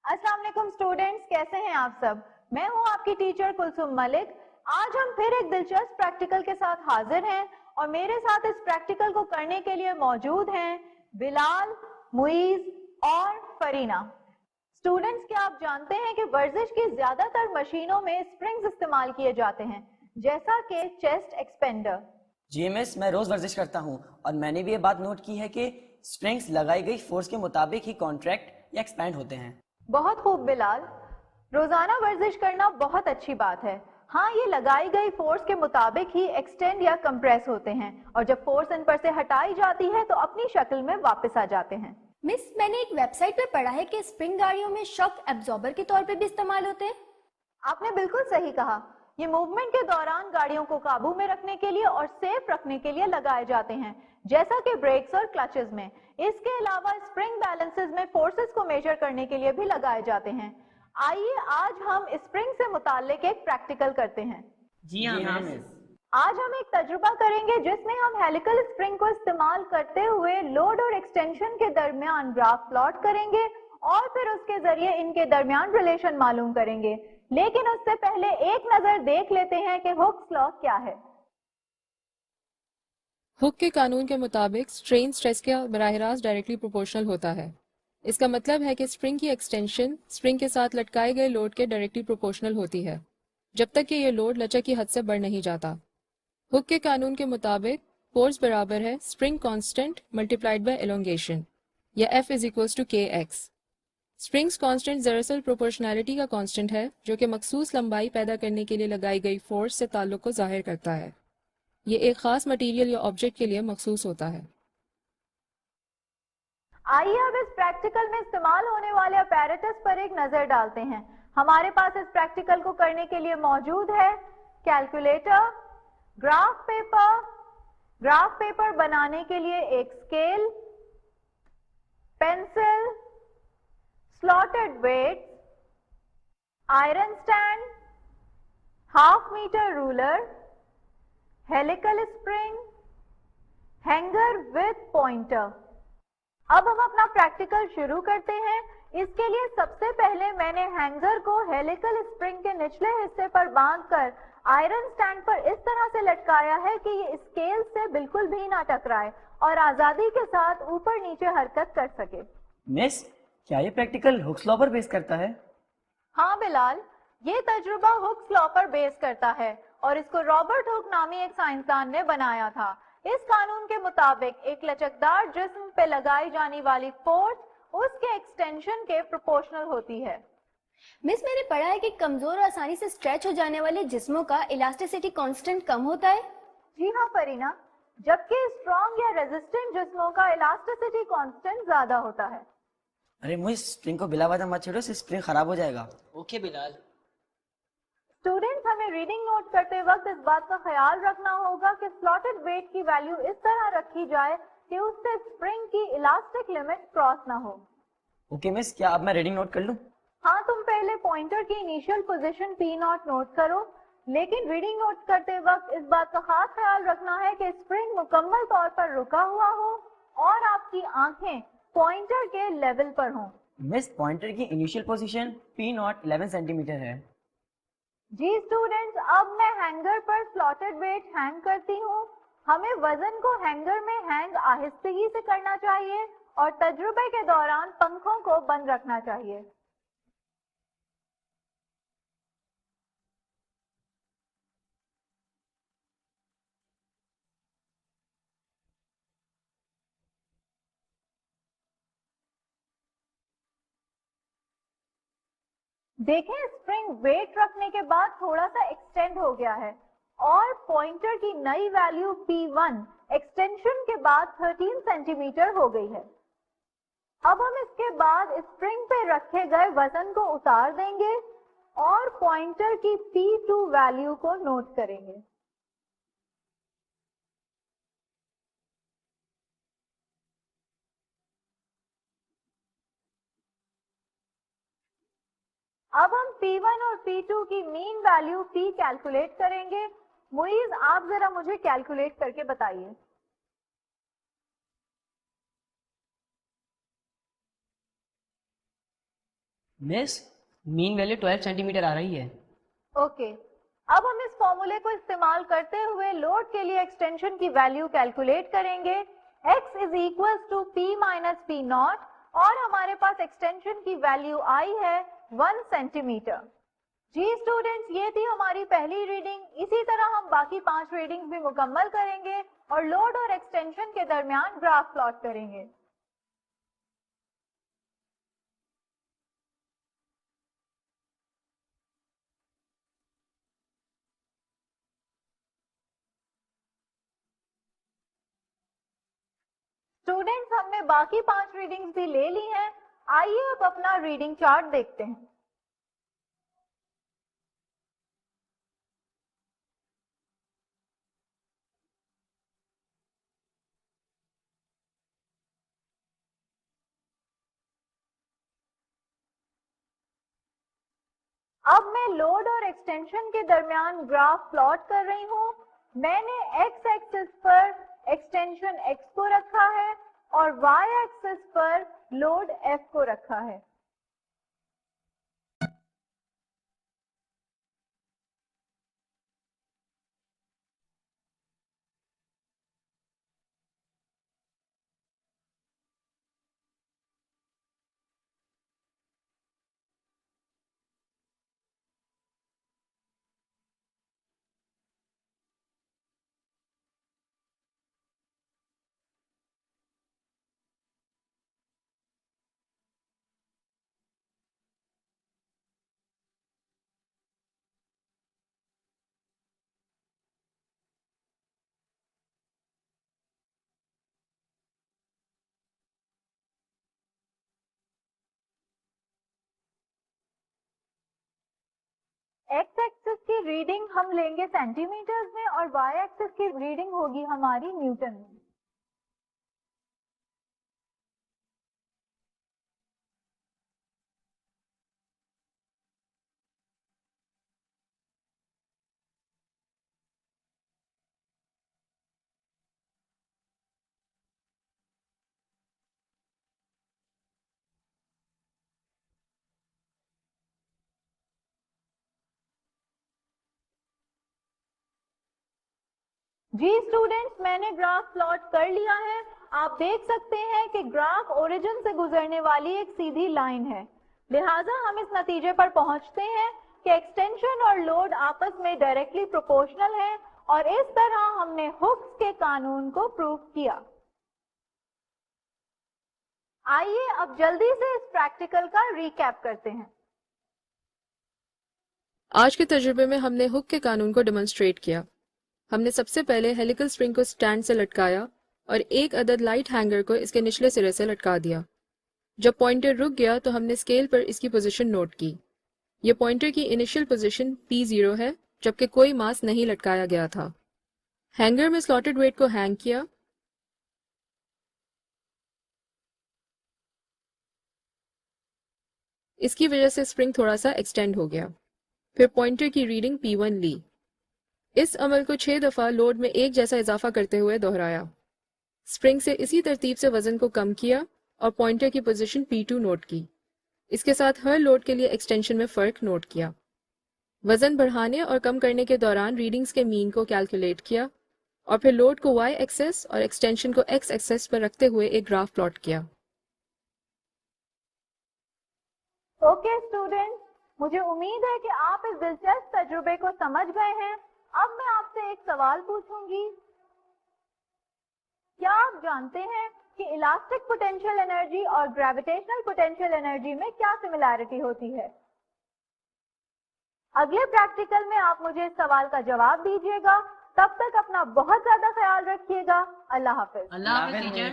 अस्सलाम वालेकुम स्टूडेंट्स, कैसे हैं आप सब। मैं हूं आपकी टीचर कुलसुम मलिक। आज हम फिर एक दिलचस्प प्रैक्टिकल के साथ हाजिर हैं और मेरे साथ इस प्रैक्टिकल को करने के लिए मौजूद हैं बिलाल, मुईज और फरीना। स्टूडेंट्स, क्या आप जानते हैं कि वर्जिश की ज्यादातर मशीनों में स्प्रिंग्स इस्तेमाल किए जाते हैं, जैसा कि चेस्ट एक्सपेंडर। जी मिस, मैं रोज वर्जिश करता हूँ और मैंने भी ये बात नोट की है कि स्प्रिंग्स लगाई गई फोर्स के मुताबिक ही कॉन्ट्रैक्ट या एक्सपैंड होते हैं। बहुत खूब बिलाल, रोजाना वर्जिश करना बहुत अच्छी बात है। हाँ, ये लगाई गई फोर्स के मुताबिक ही एक्सटेंड या कंप्रेस होते हैं और जब फोर्स इन पर से हटाई जाती है तो अपनी शक्ल में वापस आ जाते हैं। मिस, मैंने एक वेबसाइट पे पढ़ा है कि स्प्रिंग गाड़ियों में शॉक एब्जॉर्बर के तौर पे भी इस्तेमाल होते हैं। आपने बिल्कुल सही कहा। ये मूवमेंट के दौरान गाड़ियों को काबू में रखने के लिए और सेफ रखने के लिए लगाए जाते हैं, जैसा कि ब्रेक्स और क्लचेस में। इसके अलावा स्प्रिंग बैलेंसेस में फोर्सेस को मेजर करने के लिए भी लगाए जाते हैं। आइए आज हम स्प्रिंग से मुताल्लिक एक प्रैक्टिकल करते हैं। जी हाँ मिस। आज हम एक तजुर्बा करेंगे जिसमें हम हेलिकल स्प्रिंग को इस्तेमाल करते हुए लोड और एक्सटेंशन के दरमियान ग्राफ प्लॉट करेंगे और फिर उसके जरिए इनके दरमियान रिलेशन मालूम करेंगे। लेकिन उससे पहले एक नजर देख लेते हैं कि हुक्स लॉ क्या है। हुक के कानून के मुताबिक स्ट्रेन स्ट्रेस के बराह रास्त डायरेक्टली प्रोपोर्शनल होता है। इसका मतलब है कि स्प्रिंग की एक्सटेंशन स्प्रिंग के साथ लटकाए गए लोड के डायरेक्टली प्रोपोर्शनल होती है, जब तक कि यह लोड लचक की हद से बढ़ नहीं जाता। हुक के कानून के मुताबिक फोर्स बराबर है spring constant multiplied by elongation, या F is equals to KX। Springs constant दरअसल प्रोपोर्शनैलिटी का कांस्टेंट है, जो कि मखसूस लंबाई पैदा करने के लिए लगाई गई फोर्स से ताल्लुक को जाहिर करता है। ये एक खास मटेरियल या ऑब्जेक्ट के लिए मखसूस होता है। आइए अब इस प्रैक्टिकल में इस्तेमाल होने वाले अपैरेटस पर एक नजर डालते हैं। हमारे पास इस प्रैक्टिकल को करने के लिए मौजूद है कैलकुलेटर, ग्राफ पेपर बनाने के लिए एक scale, pencil, slotted weights, iron stand, half metre ruler, helical spring, hanger with pointer. अब हम अपना प्रैक्टिकल शुरू करते हैं। इसके लिए सबसे पहले मैंने हैंगर को हेलिकल स्प्रिंग के निचले हिस्से पर बांधकर आयरन स्टैंड पर इस तरह से लटकाया है कि ये स्केल से बिल्कुल भी ना टकराए और आजादी के साथ ऊपर नीचे हरकत कर सके। मिस, क्या ये प्रैक्टिकल हुक्स लॉ पर बेस करता है? हाँ बिलाल, ये तजुर्बा हुक्स लॉ पर बेस करता है और इसको रॉबर्ट हुक नामी एक साइंसदान ने बनाया था। इस कानून के मुताबिक एक लचकदार जिस्म पे लगाई जाने वाली फोर्स उसके एक्सटेंशन के प्रोपोर्शनल होती है। मिस, मैंने पढ़ा है कि कमजोर और आसानी से स्ट्रेच हो जाने वाले जिस्मों का इलास्टिसिटी कांस्टेंट कम होता है। जी हाँ फरीना, जबकि स्ट्रॉन्ग या रेजिस्टेंट जिस्मों का इलास्टिसिटी कांस्टेंट ज्यादा होता है। अरे मुझे स्प्रिंग को बिला वजह मत छेड़ो, इससे स्प्रिंग खराब हो जाएगा। ओके बिलाल। स्टूडेंट्स, हमें रीडिंग नोट करते वक्त इस बात का ख्याल रखना होगा कि स्लॉटेड वेट की वैल्यू इस तरह रखी जाए कि उससे स्प्रिंग की इलास्टिक लिमिट क्रॉस ना हो। ओके मिस, क्या अब मैं रीडिंग नोट कर लूं? हाँ, तुम पहले पॉइंटर की इनिशियल पोजीशन P0 नोट करो, लेकिन रीडिंग नोट करते वक्त इस बात का खास ख्याल रखना है कि स्प्रिंग मुकम्मल तौर पर रुका हुआ हो और आपकी आंखें पॉइंटर के लेवल पर हों। मिस, पॉइंटर की इनिशियल पोजीशन P0 11 सेंटीमीटर है। जी स्टूडेंट्स, अब मैं हैंगर पर स्लॉटेड वेट हैंग करती हूँ। हमें वजन को हैंगर में हैंग आहिस्तगी से करना चाहिए और तजुर्बे के दौरान पंखों को बंद रखना चाहिए। देखें, स्प्रिंग वेट रखने के बाद थोड़ा सा एक्सटेंड हो गया है और पॉइंटर की नई वैल्यू P1 एक्सटेंशन के बाद 13 सेंटीमीटर हो गई है। अब हम इसके बाद स्प्रिंग पे रखे गए वजन को उतार देंगे और पॉइंटर की P2 वैल्यू को नोट करेंगे। अब हम P1 और P2 की मीन वैल्यू P कैलकुलेट करेंगे। मुईज, आप जरा मुझे कैलकुलेट करके बताइए। मिस, मीन वैल्यू 12 सेंटीमीटर आ रही है। ओके, अब हम इस फॉर्मूले को इस्तेमाल करते हुए लोड के लिए एक्सटेंशन की वैल्यू कैलकुलेट करेंगे। x is equal to p minus P naught और हमारे पास एक्सटेंशन की वैल्यू आई है 1 सेंटीमीटर। जी स्टूडेंट्स, ये थी हमारी पहली रीडिंग। इसी तरह हम बाकी 5 रीडिंग्स भी मुकम्मल करेंगे और लोड और एक्सटेंशन के दरमियान ग्राफ प्लॉट करेंगे। स्टूडेंट्स, हमने बाकी 5 रीडिंग्स भी ले ली हैं। आइए अब अपना रीडिंग चार्ट देखते हैं। अब मैं लोड और एक्सटेंशन के दरमियान ग्राफ प्लॉट कर रही हूँ। मैंने x एक्सिस पर एक्सटेंशन x को रखा है और y एक्सिस पर लोड F को रखा है। x एक्सिस की रीडिंग हम लेंगे सेंटीमीटर्स में और y एक्सिस की रीडिंग होगी हमारी न्यूटन में। जी स्टूडेंट्स, मैंने ग्राफ प्लॉट कर लिया है। आप देख सकते हैं कि ग्राफ ओरिजिन से गुजरने वाली एक सीधी लाइन है, लिहाजा हम इस नतीजे पर पहुंचते हैं कि एक्सटेंशन और लोड आपस में डायरेक्टली प्रोपोर्शनल हैं और इस तरह हमने हुक्स के कानून को प्रूव किया। आइए अब जल्दी से इस प्रैक्टिकल का रिकैप करते हैं। आज के तजुर्बे में हमने हुक के कानून को डेमोन्स्ट्रेट किया। हमने सबसे पहले हेलिकल स्प्रिंग को स्टैंड से लटकाया और एक अदद लाइट हैंगर को इसके निचले सिरे से लटका दिया। जब पॉइंटर रुक गया तो हमने स्केल पर इसकी पोजीशन नोट की। यह पॉइंटर की इनिशियल पोजीशन P0 है, जबकि कोई मास नहीं लटकाया गया था। हैंगर में स्लॉटेड वेट को हैंग किया। इसकी वजह से स्प्रिंग थोड़ा सा एक्सटेंड हो गया। फिर पॉइंटर की रीडिंग P1 ली। इस अमल को 6 दफा लोड में एक जैसा इजाफा करते हुए दोहराया। स्प्रिंग से इसी तरतीब से वजन को कम किया और पॉइंटर की पोजीशन P2 नोट की। इसके साथ हर लोड के लिए एक्सटेंशन में फ़र्क नोट किया। वजन बढ़ाने और कम करने के दौरान रीडिंग्स के मीन को कैलकुलेट किया और फिर लोड को y एक्सेस और एक्सटेंशन को x एक्सेस पर रखते हुए एक ग्राफ प्लॉट किया। ओके स्टूडेंट्स, मुझे उम्मीद है कि आप इस दिलचस्प तजुर्बे को समझ गए हैं। अब मैं आपसे एक सवाल पूछूंगी। क्या आप जानते हैं कि इलास्टिक पोटेंशियल एनर्जी और ग्रेविटेशनल पोटेंशियल एनर्जी में क्या सिमिलैरिटी होती है? अगले प्रैक्टिकल में आप मुझे इस सवाल का जवाब दीजिएगा। तब तक अपना बहुत ज्यादा ख्याल रखिएगा। अल्लाह हाफिज। अल्लाह हाफ़िज़ टीचर।